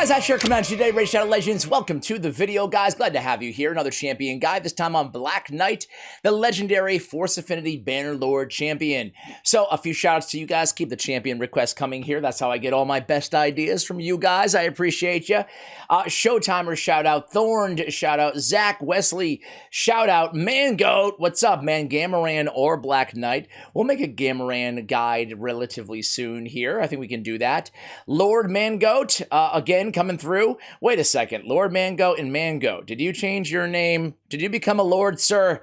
Guys, I share coming at you today, Raid Shadow Legends. Welcome to the video, guys. Glad to have you here. Another champion guy, this time on Black Knight, the legendary Force Affinity Bannerlord champion. So, a few shout outs to you guys. Keep the champion requests coming here. That's how I get all my best ideas from you guys. I appreciate you. Showtimer shout out, Thorned shout out, Zach Wesley shout out, Mangoat. What's up, man? Gamaran or Black Knight. We'll make a Gamaran guide relatively soon here. I think we can do that. Lord Mangoat, again, coming through. Wait a second, Lord Mango and Mango, did you change your name? Did you become a Lord, sir?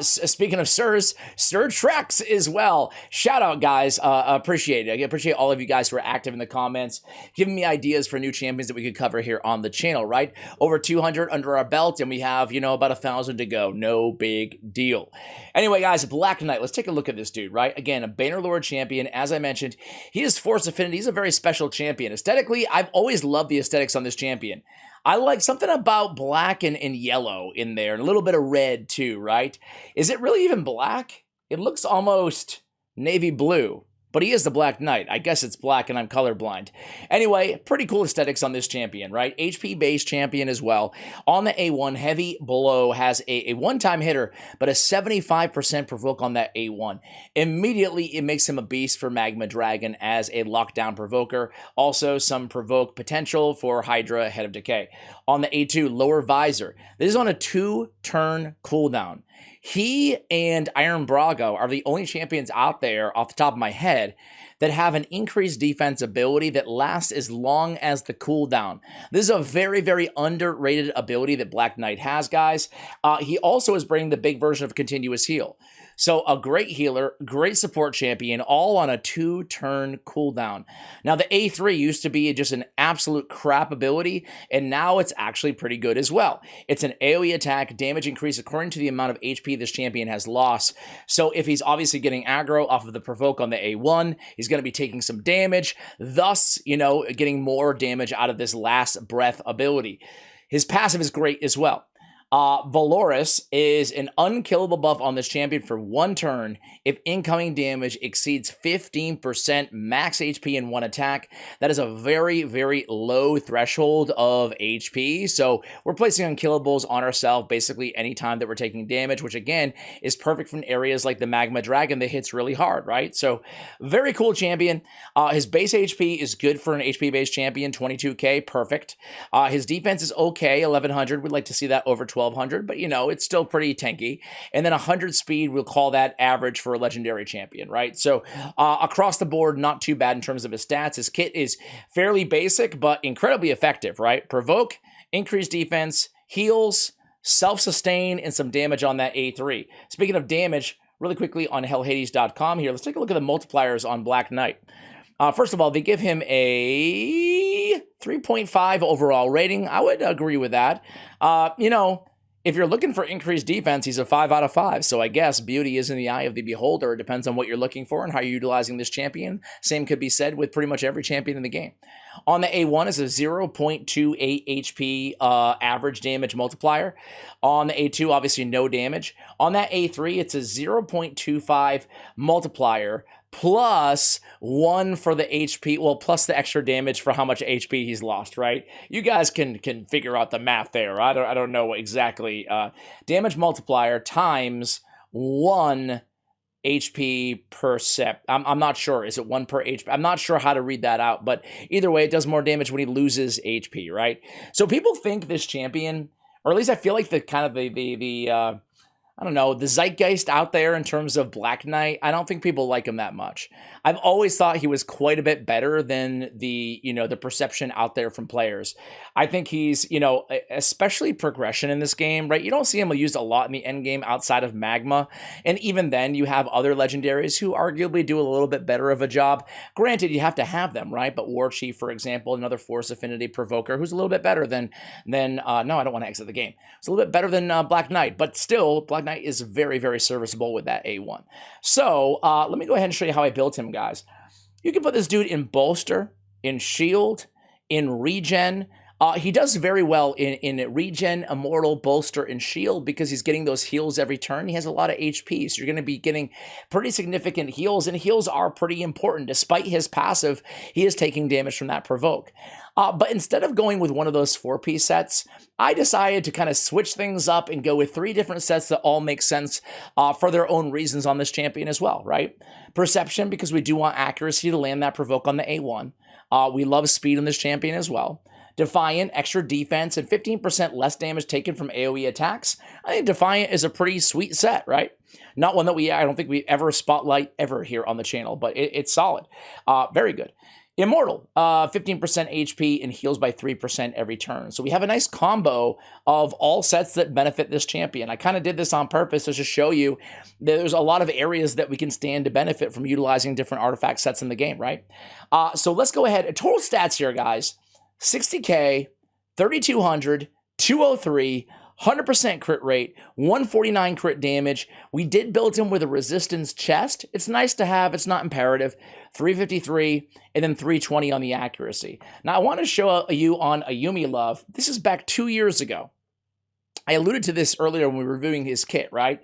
Speaking of sirs, Sir Trex as well. Shout out, guys. Appreciate it. I appreciate all of you guys who are active in the comments, giving me ideas for new champions that we could cover here on the channel, right? Over 200 under our belt, and we have, you know, about 1,000 to go. No big deal. Anyway, guys, Black Knight, let's take a look at this dude, right? Again, a Bannerlord champion. As I mentioned, he is Force Affinity. He's a very special champion. Aesthetically, I've always loved the aesthetics on this champion. I like something about black and yellow in there, and a little bit of red too, right? Is it really even black? It looks almost navy blue, but he is the Black Knight. I guess it's black and I'm colorblind. Anyway, pretty cool aesthetics on this champion, right? HP-based champion as well. On the A1, Heavy Blow has a one-time hitter, but a 75% provoke on that A1. Immediately, it makes him a beast for Magma Dragon as a lockdown provoker. Also, some provoke potential for Hydra, Head of Decay. On the A2, Lower Visor. This is on a 2-turn cooldown. He and Iron Brago are the only champions out there, off the top of my head, that have an increased defense ability that lasts as long as the cooldown. This is a very, very underrated ability that Black Knight has, guys. He also is bringing the big version of Continuous Heal. So a great healer, great support champion, all on a 2-turn cooldown. Now, the A3 used to be just an absolute crap ability, and now it's actually pretty good as well. It's an AoE attack, damage increase according to the amount of HP this champion has lost. So if he's obviously getting aggro off of the provoke on the A1, he's going to be taking some damage, thus, you know, getting more damage out of this last breath ability. His passive is great as well. Valoris is an unkillable buff on this champion for 1 turn if incoming damage exceeds 15% max HP in 1 attack. That is a very, very low threshold of HP, so we're placing unkillables on ourselves basically anytime that we're taking damage, which again is perfect from areas like the Magma Dragon that hits really hard, right? So very cool champion. His base HP is good for an HP-based champion, 22k, perfect. His defense is okay, 1100. We'd like to see that over 1200, but you know, it's still pretty tanky. And then 100 speed, we'll call that average for a legendary champion, right? So across the board, not too bad in terms of his stats. His kit is fairly basic, but incredibly effective, right? Provoke, increased defense, heals, self-sustain, and some damage on that A3. Speaking of damage, really quickly on hellhades.com here, let's take a look at the multipliers on Black Knight. First of all, they give him a 3.5 overall rating. I would agree with that. You know, if you're looking for increased defense, he's a 5 out of 5. So I guess beauty is in the eye of the beholder. It depends on what you're looking for and how you're utilizing this champion. Same could be said with pretty much every champion in the game. On the A1 is a 0.28 HP average damage multiplier. On the A2, obviously no damage. On that A3, it's a 0.25 multiplier plus 1 for the HP, well, plus the extra damage for how much HP he's lost, right? You guys can figure out the math there. I don't know exactly. Damage multiplier times 1 HP per sep. I'm not sure. Is it 1 per HP? I'm not sure how to read that out, but either way, it does more damage when he loses HP, right? So people think this champion, or at least I feel like the kind of the I don't know, the zeitgeist out there in terms of Black Knight, I don't think people like him that much. I've always thought he was quite a bit better than the, you know, the perception out there from players. I think he's, you know, especially progression in this game, right? You don't see him used a lot in the end game outside of Magma. And even then you have other legendaries who arguably do a little bit better of a job. Granted, you have to have them, right? But War Chief, for example, another Force Affinity Provoker who's a little bit better than no, I don't want to exit the game. It's a little bit better than Black Knight, but still, Black Knight is very, very serviceable with that A1. So let me go ahead and show you how I built him, guys. You can put this dude in bolster, in shield, in regen. He does very well in regen, immortal, bolster, and shield because he's getting those heals every turn. He has a lot of HP, so you're going to be getting pretty significant heals, and heals are pretty important. Despite his passive, he is taking damage from that provoke. But instead of going with one of those 4-piece sets, I decided to kind of switch things up and go with 3 different sets that all make sense for their own reasons on this champion as well, right? Perception, because we do want accuracy to land that provoke on the A1. We love speed on this champion as well. Defiant, extra defense, and 15% less damage taken from AoE attacks. I think Defiant is a pretty sweet set, right? Not one that I don't think we ever spotlight ever here on the channel, but it's solid. Very good. Immortal, 15% HP and heals by 3% every turn. So we have a nice combo of all sets that benefit this champion. I kind of did this on purpose to just show you that there's a lot of areas that we can stand to benefit from utilizing different artifact sets in the game, right? So let's go ahead. Total stats here, guys. 60k, 3200, 203, 100% crit rate, 149 crit damage. We did build him with a resistance chest. It's nice to have. It's not imperative. 353 and then 320 on the accuracy. Now, I want to show you on Ayumi Love. This is back 2 years ago. I alluded to this earlier when we were reviewing his kit, right?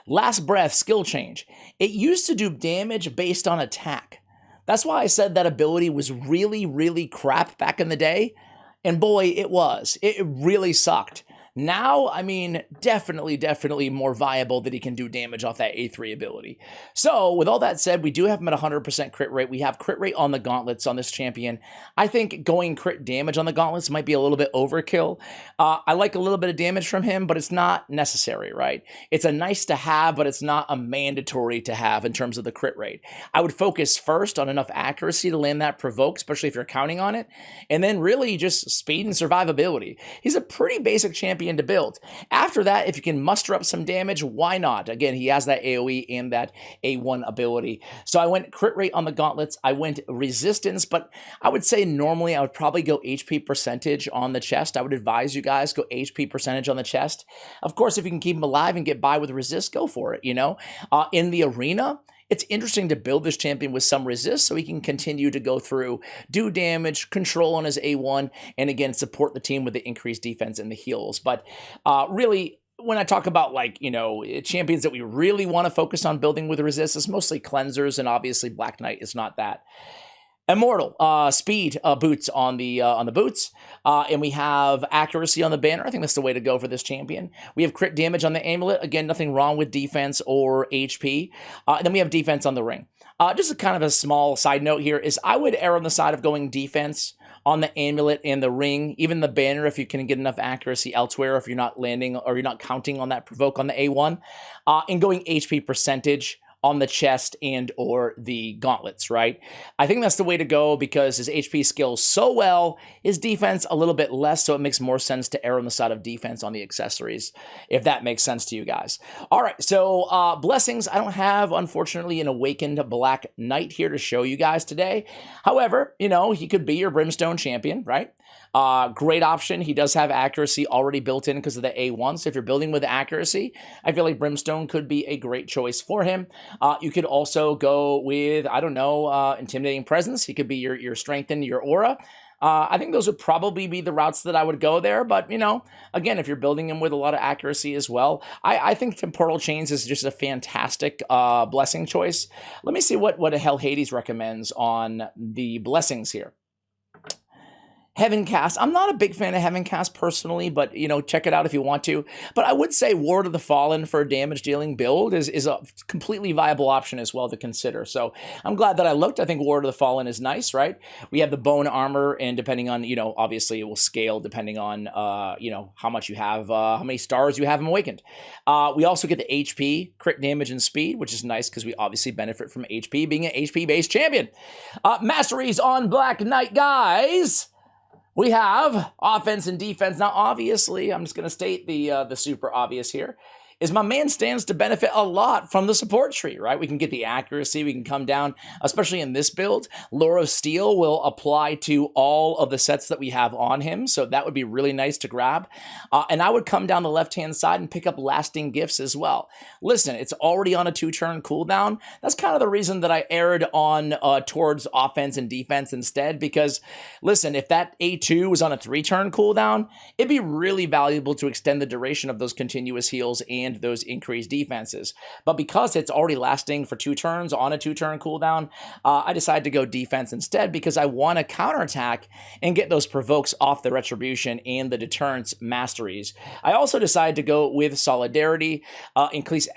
Last Breath skill change. It used to do damage based on attack. That's why I said that ability was really, really crap back in the day. And boy, it was. It really sucked. Now, I mean, definitely more viable that he can do damage off that A3 ability. So, with all that said, we do have him at 100% crit rate. We have crit rate on the gauntlets on this champion. I think going crit damage on the gauntlets might be a little bit overkill. I like a little bit of damage from him, but it's not necessary, right? It's a nice to have, but it's not a mandatory to have in terms of the crit rate. I would focus first on enough accuracy to land that provoke, especially if you're counting on it, and then really just speed and survivability. He's a pretty basic champion to build. After that, if you can muster up some damage, why not? Again, he has that AoE and that A1 ability. So I went crit rate on the gauntlets. I went resistance, but I would say normally I would probably go HP percentage on the chest. I would advise you guys go HP percentage on the chest. Of course, if you can keep him alive and get by with resist, go for it, you know? In the arena, it's interesting to build this champion with some resist so he can continue to go through, do damage, control on his A1, and again, support the team with the increased defense and the heals. But really, when I talk about champions that we really want to focus on building with resist, it's mostly cleansers, and obviously Black Knight is not that. Immortal, speed boots on the boots, and we have accuracy on the banner. I think that's the way to go for this champion. We have crit damage on the amulet. Again, nothing wrong with defense or HP. And then we have defense on the ring. Just a kind of a small side note here is I would err on the side of going defense on the amulet and the ring, even the banner if you can get enough accuracy elsewhere, if you're not landing or you're not counting on that provoke on the A1, and going HP percentage on the chest and or the gauntlets, right? I think that's the way to go because his HP scales so well, his defense a little bit less, so it makes more sense to err on the side of defense on the accessories, if that makes sense to you guys. All right, so blessings. I don't have, unfortunately, an Awakened Black Knight here to show you guys today. However, you know, he could be your Brimstone champion, right? Great option. He does have accuracy already built in because of the A1. So if you're building with accuracy, I feel like Brimstone could be a great choice for him. You could also go with, I don't know, Intimidating Presence. He could be your strength and your aura. I think those would probably be the routes that I would go there. But, you know, again, if you're building him with a lot of accuracy as well, I think Temporal Chains is just a fantastic blessing choice. Let me see what Hell Hades recommends on the blessings here. Heaven Cast. I'm not a big fan of Heaven Cast personally, but, you know, check it out if you want to. But I would say Ward of the Fallen for a damage-dealing build is a completely viable option as well to consider. So I'm glad that I looked. I think Ward of the Fallen is nice, right? We have the Bone Armor, and depending on, you know, obviously it will scale depending on, you know, how much you have, how many stars you have him awakened. We also get the HP, crit damage, and speed, which is nice because we obviously benefit from HP being an HP-based champion. Masteries on Black Knight, guys. We have offense and defense. Now, obviously, I'm just going to state the super obvious here. is my man stands to benefit a lot from the support tree, right? We can get the accuracy, we can come down, especially in this build. Lure of Steel will apply to all of the sets that we have on him, so that would be really nice to grab. And I would come down the left-hand side and pick up Lasting Gifts as well. Listen, it's already on a 2-turn cooldown. That's kind of the reason that I erred on towards offense and defense instead, because, listen, if that A2 was on a 3-turn cooldown, it'd be really valuable to extend the duration of those continuous heals and those increased defenses. But because it's already lasting for 2 turns on a 2-turn cooldown, I decided to go defense instead because I want to counterattack and get those provokes off the retribution and the deterrence masteries. I also decided to go with solidarity, increase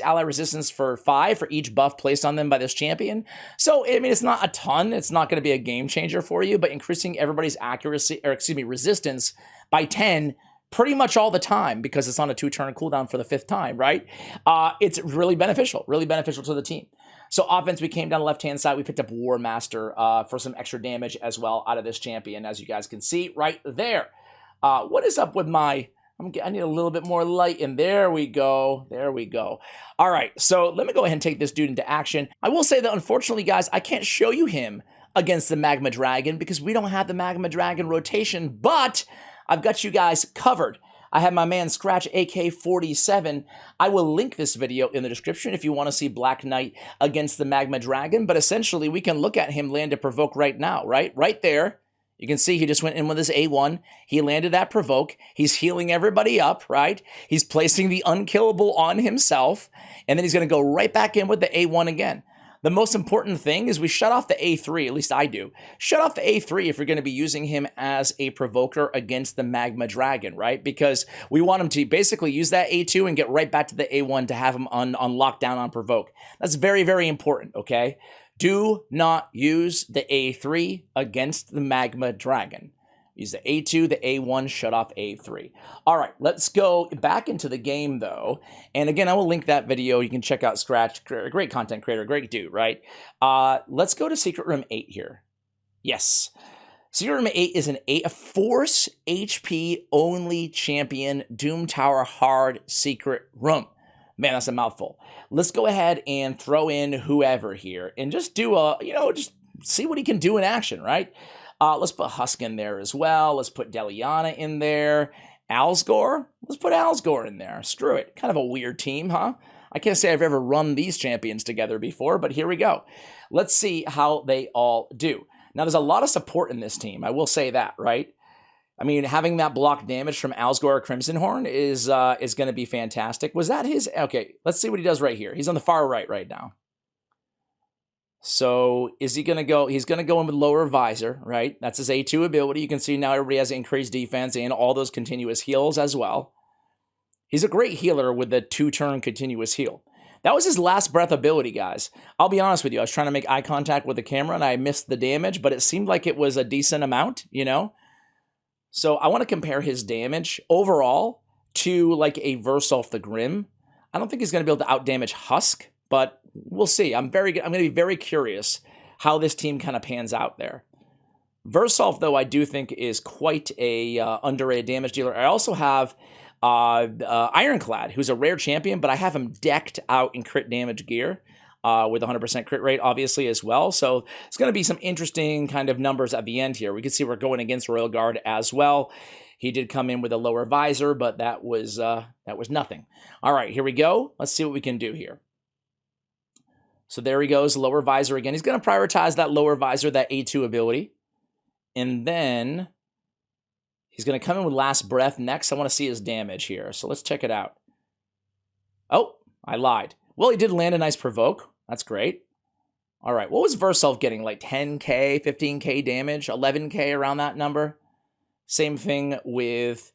ally resistance for 5 for each buff placed on them by this champion. So, I mean, it's not a ton. It's not going to be a game changer for you, but increasing everybody's accuracy, or excuse me, resistance by 10 pretty much all the time because it's on a 2-turn cooldown for the 5th time, right? It's really beneficial to the team. So offense, we came down the left-hand side. We picked up War Master for some extra damage as well out of this champion, as you guys can see right there. What is up with my... I need a little bit more light, and there we go. There we go. All right, so let me go ahead and take this dude into action. I will say that, unfortunately, guys, I can't show you him against the Magma Dragon because we don't have the Magma Dragon rotation, but I've got you guys covered. I have my man Scratch AK-47. I will link this video in the description if you want to see Black Knight against the Magma Dragon, but essentially we can look at him land a provoke right now, right? Right there. You can see he just went in with his A1. He landed that provoke. He's healing everybody up, right? He's placing the unkillable on himself, and then he's going to go right back in with the A1 again. The most important thing is we shut off the A3, at least I do. Shut off the A3 if you're going to be using him as a provoker against the Magma Dragon, right? Because we want him to basically use that A2 and get right back to the A1 to have him on lockdown on provoke. That's very, very important, okay? Do not use the A3 against the Magma Dragon. Use the A2, the A1, shut off A3. All right, let's go back into the game, though. And again, I will link that video. You can check out Scratch, great content creator, great dude, right? Let's go to Secret Room 8 here. Yes. Secret Room 8 is a Force HP only champion Doom Tower hard secret room. Man, that's a mouthful. Let's go ahead and throw in whoever here and just do a, just see what he can do in action, right? Let's put Husk in there as well. Let's put Deliana in there. Alsgore? Let's put Alsgore in there. Screw it. Kind of a weird team, huh? I can't say I've ever run these champions together before, but here we go. Let's see how they all do. Now, there's a lot of support in this team. I will say that, right? I mean, having that block damage from Alsgore Crimson Horn is going to be fantastic. Was that his? Okay, let's see what he does right here. He's on the far right now. So is he going to go? He's going to go in with Lower Visor, right? That's his A2 ability. You can see now everybody has increased defense and all those continuous heals as well. He's a great healer with the 2-turn continuous heal. That was his last breath ability, guys. I'll be honest with you. I was trying to make eye contact with the camera and I missed the damage, but it seemed like it was a decent amount, So I want to compare his damage overall to like a Versolf the Grim. I don't think he's going to be able to outdamage Husk, but we'll see. I'm going to be very curious how this team kind of pans out there. Versolf, though, I do think is quite a underrated damage dealer. I also have Ironclad, who's a rare champion, but I have him decked out in crit damage gear. With 100% crit rate, obviously, as well. So it's going to be some interesting kind of numbers at the end here. We can see we're going against Royal Guard as well. He did come in with a Lower Visor, but that was nothing. All right, here we go. Let's see what we can do here. So there he goes, Lower Visor again. He's going to prioritize that Lower Visor, that A2 ability. And then he's going to come in with Last Breath next. I want to see his damage here. So let's check it out. Oh, I lied. Well, he did land a nice provoke. That's great. All right, what was Versolf getting? Like 10K, 15K damage, 11K around that number? Same thing with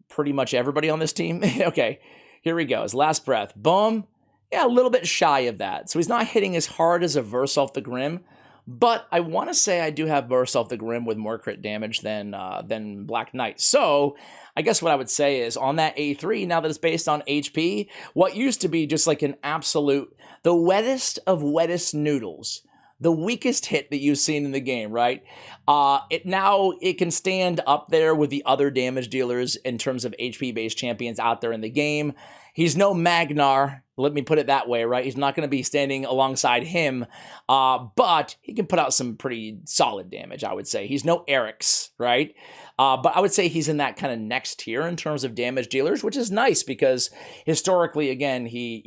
pretty much everybody on this team. Okay, here we go. His Last Breath. Boom. Yeah, a little bit shy of that. So he's not hitting as hard as a Versolf the Grim, but I want to say I do have Versolf the Grim with more crit damage than Black Knight. So I guess what I would say is on that A3, now that it's based on HP, what used to be just like an absolute, the wettest of wettest noodles, the weakest hit that you've seen in the game, right? It can stand up there with the other damage dealers in terms of HP-based champions out there in the game. He's no Magnar. Let me put it that way, right? He's not going to be standing alongside him, but he can put out some pretty solid damage, I would say. He's no Eric's, right? But I would say he's in that kind of next tier in terms of damage dealers, which is nice because historically, again, he,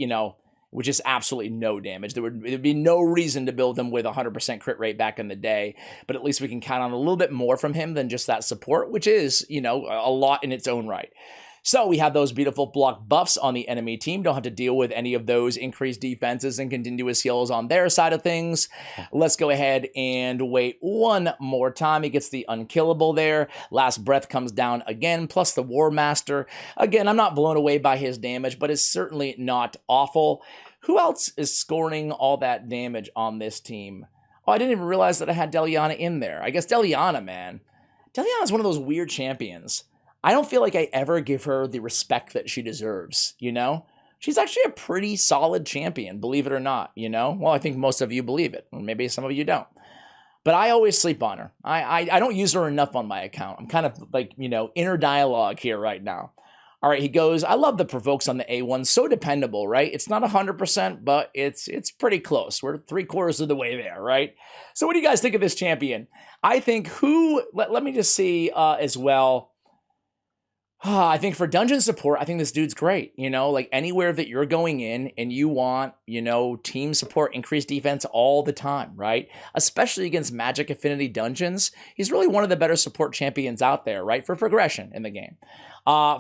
with just absolutely no damage. There'd be no reason to build him with 100% crit rate back in the day, but at least we can count on a little bit more from him than just that support, which is, a lot in its own right. So we have those beautiful block buffs on the enemy team. Don't have to deal with any of those increased defenses and continuous heals on their side of things. Let's go ahead and wait one more time. He gets the unkillable there. Last breath comes down again, plus the War Master. Again, I'm not blown away by his damage, but it's certainly not awful. Who else is scoring all that damage on this team? Oh, I didn't even realize that I had Deliana in there. I guess Deliana, man. Deliana is one of those weird champions. I don't feel like I ever give her the respect that she deserves, She's actually a pretty solid champion, believe it or not, Well, I think most of you believe it, or maybe some of you don't. But I always sleep on her. I don't use her enough on my account. I'm kind of like, inner dialogue here right now. All right, he goes, I love the provokes on the A1. So dependable, right? It's not 100%, but it's pretty close. We're 3/4 of the way there, right? So what do you guys think of this champion? I think let me just see as well. I think for dungeon support, I think this dude's great. Like anywhere that you're going in and you want, team support, increased defense all the time, right? Especially against Magic Affinity dungeons. He's really one of the better support champions out there, right? For progression in the game.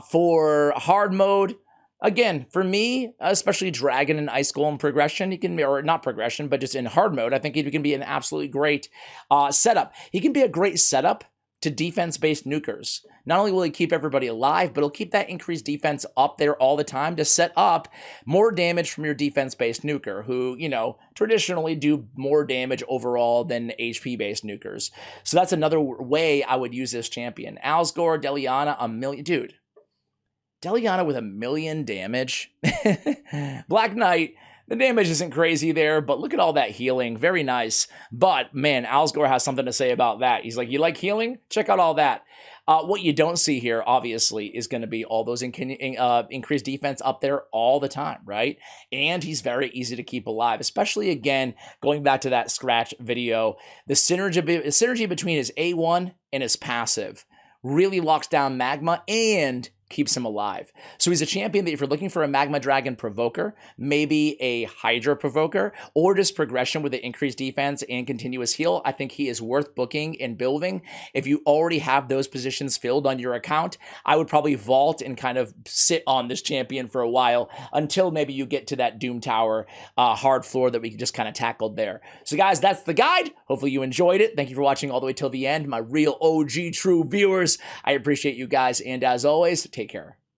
For hard mode, again, for me, especially Dragon and Ice Golem progression, he can be, or not progression, but just in hard mode, I think he can be an absolutely great setup. He can be a great setup to defense-based nukers. Not only will he keep everybody alive, but he'll keep that increased defense up there all the time to set up more damage from your defense-based nuker, who, traditionally do more damage overall than HP-based nukers. So that's another way I would use this champion. Alsgore, Deliana, 1 million. Dude, Deliana with 1 million damage. Black Knight, the damage isn't crazy there, but look at all that healing. Very nice. But, man, Alsgore has something to say about that. He's like, you like healing? Check out all that. What you don't see here, obviously, is going to be all those increased defense up there all the time, right? And he's very easy to keep alive, especially, again, going back to that Scratch video. The synergy between his A1 and his passive really locks down Magma and keeps him alive. So he's a champion that if you're looking for a Magma Dragon provoker, maybe a Hydra provoker, or just progression with the increased defense and continuous heal, I think he is worth booking and building. If you already have those positions filled on your account, I would probably vault and kind of sit on this champion for a while until maybe you get to that Doom Tower hard floor that we just kind of tackled there. So guys, that's the guide. Hopefully you enjoyed it. Thank you for watching all the way till the end. My real OG true viewers, I appreciate you guys. And as always, take care.